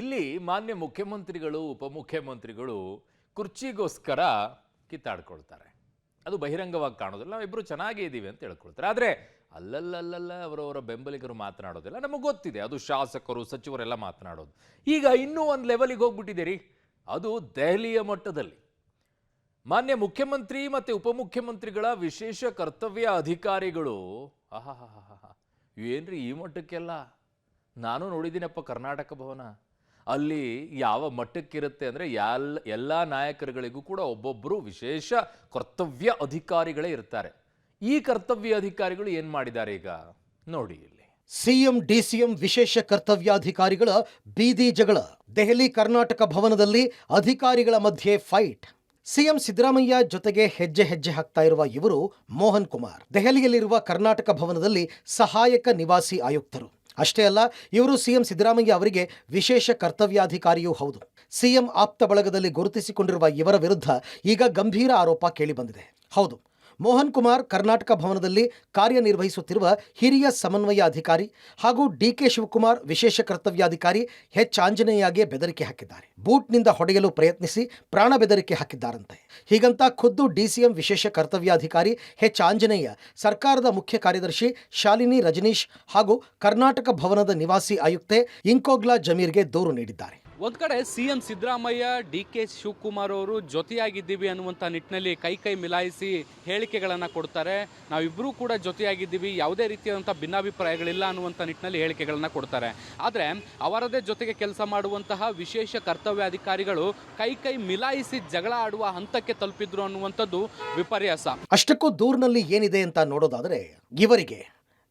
ಇಲ್ಲಿ ಮಾನ್ಯ ಮುಖ್ಯಮಂತ್ರಿಗಳು ಉಪಮುಖ್ಯಮಂತ್ರಿಗಳು ಕುರ್ಚಿಗೋಸ್ಕರ ಕಿತ್ತಾಡ್ಕೊಳ್ತಾರೆ. ಅದು ಬಹಿರಂಗವಾಗಿ ಕಾಣೋದಿಲ್ಲ. ನಾವಿಬ್ಬರು ಚೆನ್ನಾಗೇ ಇದ್ದೀವಿ ಅಂತ ಹೇಳ್ಕೊಳ್ತಾರೆ. ಆದರೆ ಅಲ್ಲಲ್ಲಲ್ಲ ಅವರವರ ಬೆಂಬಲಿಗರು ಮಾತನಾಡೋದಿಲ್ಲ. ನಮಗೆ ಗೊತ್ತಿದೆ, ಅದು ಶಾಸಕರು ಸಚಿವರೆಲ್ಲ ಮಾತನಾಡೋದು. ಈಗ ಇನ್ನೂ ಒಂದು ಲೆವೆಲಿಗೆ ಹೋಗ್ಬಿಟ್ಟಿದ್ದೀರಿ. ಅದು ದೆಹಲಿಯ ಮಟ್ಟದಲ್ಲಿ ಮಾನ್ಯ ಮುಖ್ಯಮಂತ್ರಿ ಮತ್ತು ಉಪಮುಖ್ಯಮಂತ್ರಿಗಳ ವಿಶೇಷ ಕರ್ತವ್ಯ ಅಧಿಕಾರಿಗಳು ಏನ್ರಿ ಈ ಮಟ್ಟಕ್ಕೆಲ್ಲ? ನಾನು ನೋಡಿದ್ದೀನಪ್ಪ ಕರ್ನಾಟಕ ಭವನ. ಅಲ್ಲಿ ಯಾವ ಮಟ್ಟಕ್ಕಿರುತ್ತೆ ಅಂದರೆ ಎಲ್ಲ ನಾಯಕರುಗಳಿಗೂ ಕೂಡ ಒಬ್ಬೊಬ್ಬರು ವಿಶೇಷ ಕರ್ತವ್ಯ ಅಧಿಕಾರಿಗಳೇ ಇರ್ತಾರೆ. ಈ ಕರ್ತವ್ಯ ಅಧಿಕಾರಿಗಳು ಏನು ಮಾಡಿದ್ದಾರೆ ಈಗ ನೋಡಿ ಇಲ್ಲಿ. ಸಿಎಂ ಡಿಸಿಎಂ ವಿಶೇಷ ಕರ್ತವ್ಯಾಧಿಕಾರಿಗಳ ಬೀದಿ ಜಗಳ. ದೆಹಲಿ ಕರ್ನಾಟಕ ಭವನದಲ್ಲಿ ಅಧಿಕಾರಿಗಳ ಮಧ್ಯೆ ಫೈಟ್. ಸಿಎಂ ಸಿದ್ದರಾಮಯ್ಯ ಜೊತೆಗೆ ಹೆಜ್ಜೆ ಹಾಕ್ತಾ ಇರುವ ಇವರು ಮೋಹನ್ ಕುಮಾರ್. ದೆಹಲಿಯಲ್ಲಿರುವ ಕರ್ನಾಟಕ ಭವನದಲ್ಲಿ ಸಹಾಯಕ ನಿವಾಸಿ ಆಯುಕ್ತರು. ಅಷ್ಟೇ ಅಲ್ಲ, ಇವರು ಸಿಎಂ ಸಿದ್ದರಾಮಯ್ಯ ಅವರಿಗೆ ವಿಶೇಷ ಕರ್ತವ್ಯಾಧಿಕಾರಿಯೂ ಹೌದು. ಸಿಎಂ ಆಪ್ತ ಬಳಗದಲ್ಲಿ ಗುರುತಿಸಿಕೊಂಡಿರುವ ಇವರ ವಿರುದ್ಧ ಈಗ ಗಂಭೀರ ಆರೋಪ ಕೇಳಿಬಂದಿದೆ. ಹೌದು, ಮೋಹನ್ ಕುಮಾರ್ ಕರ್ನಾಟಕ ಭವನದಲ್ಲಿ ಕಾರ್ಯನಿರ್ವಹಿಸುತ್ತಿರುವ ಹಿರಿಯ ಸಮನ್ವಯ ಅಧಿಕಾರಿ ಹಾಗೂ ಡಿಕೆ ಶಿವಕುಮಾರ್ ವಿಶೇಷ ಕರ್ತವ್ಯಾಧಿಕಾರಿ ಎಚ್ ಆಂಜನೇಯಗೆ ಬೆದರಿಕೆ ಹಾಕಿದ್ದಾರೆ. ಬೂಟ್ನಿಂದ ಹೊಡೆಯಲು ಪ್ರಯತ್ನಿಸಿ ಪ್ರಾಣ ಬೆದರಿಕೆ ಹಾಕಿದ್ದಾರಂತೆ. ಹೀಗಂತ ಖುದ್ದು ಡಿಸಿಎಂ ವಿಶೇಷ ಕರ್ತವ್ಯಾಧಿಕಾರಿ ಎಚ್ ಆಂಜನೇಯ ಸರ್ಕಾರದ ಮುಖ್ಯ ಕಾರ್ಯದರ್ಶಿ ಶಾಲಿನಿ ರಜನೀಶ್ ಹಾಗೂ ಕರ್ನಾಟಕ ಭವನದ ನಿವಾಸಿ ಆಯುಕ್ತೆ ಇಂಕೋಗ್ಲಾ ಜಮೀರ್ಗೆ ದೂರು ನೀಡಿದ್ದಾರೆ. ಒಂದು ಕಡೆ ಸಿಎಂ ಸಿದ್ದರಾಮಯ್ಯ ಡಿಕೆ ಶಿವಕುಮಾರ್ ಅವರು ಜೊತೆಯಾಗಿದ್ದೀವಿ ಅನ್ನುವಂಥ ನಿಟ್ಟಿನಲ್ಲಿ ಕೈ ಮಿಲಾಯಿಸಿ ಹೇಳಿಕೆಗಳನ್ನು ಕೊಡ್ತಾರೆ. ನಾವಿಬ್ಬರೂ ಕೂಡ ಜೊತೆಯಾಗಿದ್ದೀವಿ, ಯಾವುದೇ ರೀತಿಯಾದಂಥ ಭಿನ್ನಾಭಿಪ್ರಾಯಗಳಿಲ್ಲ ಅನ್ನುವಂಥ ನಿಟ್ಟಿನಲ್ಲಿ ಹೇಳಿಕೆಗಳನ್ನು ಕೊಡ್ತಾರೆ. ಆದರೆ ಅವರದೇ ಜೊತೆಗೆ ಕೆಲಸ ಮಾಡುವಂತಹ ವಿಶೇಷ ಕರ್ತವ್ಯಾಧಿಕಾರಿಗಳು ಕೈ ಮಿಲಾಯಿಸಿ ಜಗಳ ಆಡುವ ಹಂತಕ್ಕೆ ತಲುಪಿದ್ರು ಅನ್ನುವಂಥದ್ದು ವಿಪರ್ಯಾಸ. ಅಷ್ಟಕ್ಕೂ ದೂರಿನಲ್ಲಿ ಏನಿದೆ ಅಂತ ನೋಡೋದಾದರೆ, ಇವರಿಗೆ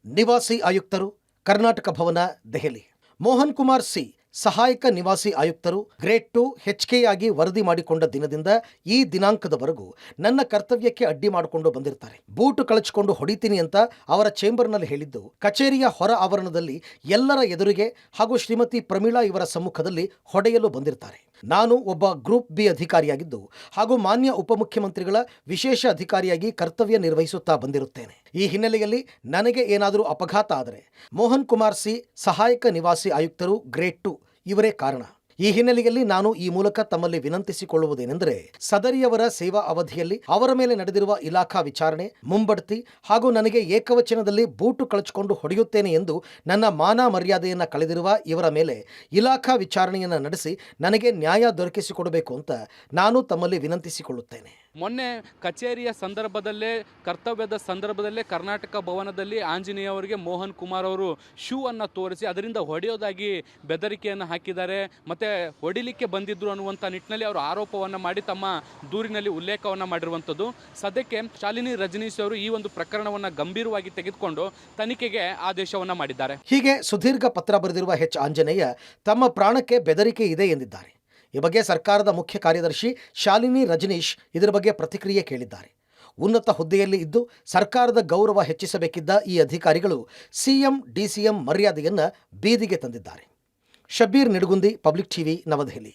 ನಿವಾಸಿ ಆಯುಕ್ತರು ಕರ್ನಾಟಕ ಭವನ ದೆಹಲಿ, ಮೋಹನ್ ಕುಮಾರ್ ಸಿ ಸಹಾಯಕ ನಿವಾಸಿ ಆಯುಕ್ತರು ಗ್ರೇಡ್ 2 HK ಆಗಿ ವರದಿ ಮಾಡಿಕೊಂಡ ದಿನದಿಂದ ಈ ದಿನಾಂಕದವರೆಗೂ ನನ್ನ ಕರ್ತವ್ಯಕ್ಕೆ ಅಡ್ಡಿ ಮಾಡಿಕೊಂಡು ಬಂದಿರ್ತಾರೆ. ಬೂಟು ಕಳಚಿಕೊಂಡು ಹೊಡಿತೀನಿ ಅಂತ ಅವರ ಚೇಂಬರ್ನಲ್ಲಿ ಹೇಳಿದ್ದು ಕಚೇರಿಯ ಹೊರ ಆವರಣದಲ್ಲಿ ಎಲ್ಲರ ಎದುರಿಗೆ ಹಾಗೂ ಶ್ರೀಮತಿ ಪ್ರಮೀಳಾ ಇವರ ಸಮ್ಮುಖದಲ್ಲಿ ಹೊಡೆಯಲು ಬಂದಿರ್ತಾರೆ. ನಾನು ಒಬ್ಬ ಗ್ರೂಪ್ ಬಿ ಅಧಿಕಾರಿಯಾಗಿದ್ದು ಹಾಗೂ ಮಾನ್ಯ ಉಪಮುಖ್ಯಮಂತ್ರಿಗಳ ವಿಶೇಷ ಅಧಿಕಾರಿಯಾಗಿ ಕರ್ತವ್ಯ ನಿರ್ವಹಿಸುತ್ತಾ ಬಂದಿರುತ್ತೇನೆ. ಈ ಹಿನ್ನೆಲೆಯಲ್ಲಿ ನನಗೆ ಏನಾದರೂ ಅಪಘಾತ ಆದರೆ ಮೋಹನ್ ಕುಮಾರ್ ಸಿ ಸಹಾಯಕ ನಿವಾಸಿ ಆಯುಕ್ತರು ಗ್ರೇಡ್ 2 ಇವರೇ ಕಾರಣ. ಈ ಹಿನ್ನೆಲೆಯಲ್ಲಿ ನಾನು ಈ ಮೂಲಕ ತಮ್ಮಲ್ಲಿ ವಿನಂತಿಸಿಕೊಳ್ಳುವುದೇನೆಂದರೆ, ಸದರಿಯವರ ಸೇವಾ ಅವಧಿಯಲ್ಲಿ ಅವರ ಮೇಲೆ ನಡೆದಿರುವ ಇಲಾಖಾ ವಿಚಾರಣೆ, ಮುಂಬಡ್ತಿ ಹಾಗೂ ನನಗೆ ಏಕವಚನದಲ್ಲಿ ಬೂಟು ಕಳಚಿಕೊಂಡು ಹೊಡೆಯುತ್ತೇನೆ ಎಂದು ನನ್ನ ಮಾನ ಮರ್ಯಾದೆಯನ್ನು ಕಳೆದಿರುವ ಇವರ ಮೇಲೆ ಇಲಾಖಾ ವಿಚಾರಣೆಯನ್ನು ನಡೆಸಿ ನನಗೆ ನ್ಯಾಯ ದೊರಕಿಸಿಕೊಡಬೇಕು ಅಂತ ನಾನು ತಮ್ಮಲ್ಲಿ ವಿನಂತಿಸಿಕೊಳ್ಳುತ್ತೇನೆ. ಮೊನ್ನೆ ಕಚೇರಿಯ ಸಂದರ್ಭದಲ್ಲೇ, ಕರ್ತವ್ಯದ ಸಂದರ್ಭದಲ್ಲೇ ಕರ್ನಾಟಕ ಭವನದಲ್ಲಿ ಆಂಜನೇಯ ಅವರಿಗೆ ಮೋಹನ್ ಕುಮಾರ್ ಅವರು ಶೂ ಅನ್ನು ತೋರಿಸಿ ಅದರಿಂದ ಹೊಡೆಯೋದಾಗಿ ಬೆದರಿಕೆಯನ್ನು ಹಾಕಿದ್ದಾರೆ. ಮತ್ತು ಹೊಡಿಲಿಕ್ಕೆ ಬಂದಿದ್ರು ಅನ್ನುವಂಥ ನಿಟ್ಟಿನಲ್ಲಿ ಅವರು ಆರೋಪವನ್ನು ಮಾಡಿ ತಮ್ಮ ದೂರಿನಲ್ಲಿ ಉಲ್ಲೇಖವನ್ನು ಮಾಡಿರುವಂಥದ್ದು. ಸದ್ಯಕ್ಕೆ ಶಾಲಿನಿ ರಜನೀಶ್ ಅವರು ಈ ಒಂದು ಪ್ರಕರಣವನ್ನು ಗಂಭೀರವಾಗಿ ತೆಗೆದುಕೊಂಡು ತನಿಖೆಗೆ ಆದೇಶವನ್ನು ಮಾಡಿದ್ದಾರೆ. ಹೀಗೆ ಸುದೀರ್ಘ ಪತ್ರ ಬರೆದಿರುವ ಎಚ್ ಆಂಜನೇಯ ತಮ್ಮ ಪ್ರಾಣಕ್ಕೆ ಬೆದರಿಕೆ ಇದೆ ಎಂದಿದ್ದಾರೆ. ಈ ಬಗ್ಗೆ ಸರ್ಕಾರದ ಮುಖ್ಯ ಕಾರ್ಯದರ್ಶಿ ಶಾಲಿನಿ ರಜನೀಶ್ ಇದರ ಬಗ್ಗೆ ಪ್ರತಿಕ್ರಿಯೆ ಕೇಳಿದ್ದಾರೆ. ಉನ್ನತ ಹುದ್ದೆಯಲ್ಲಿ ಇದ್ದು ಸರ್ಕಾರದ ಗೌರವ ಹೆಚ್ಚಿಸಬೇಕಿದ್ದ ಈ ಅಧಿಕಾರಿಗಳು ಸಿಎಂ ಡಿಸಿಎಂ ಮರ್ಯಾದೆಯನ್ನು ಬೀದಿಗೆ ತಂದಿದ್ದಾರೆ. ಶಬ್ಬೀರ್ ನಿಡಗುಂದಿ, ಪಬ್ಲಿಕ್ ಟಿವಿ, ನವದೆಹಲಿ.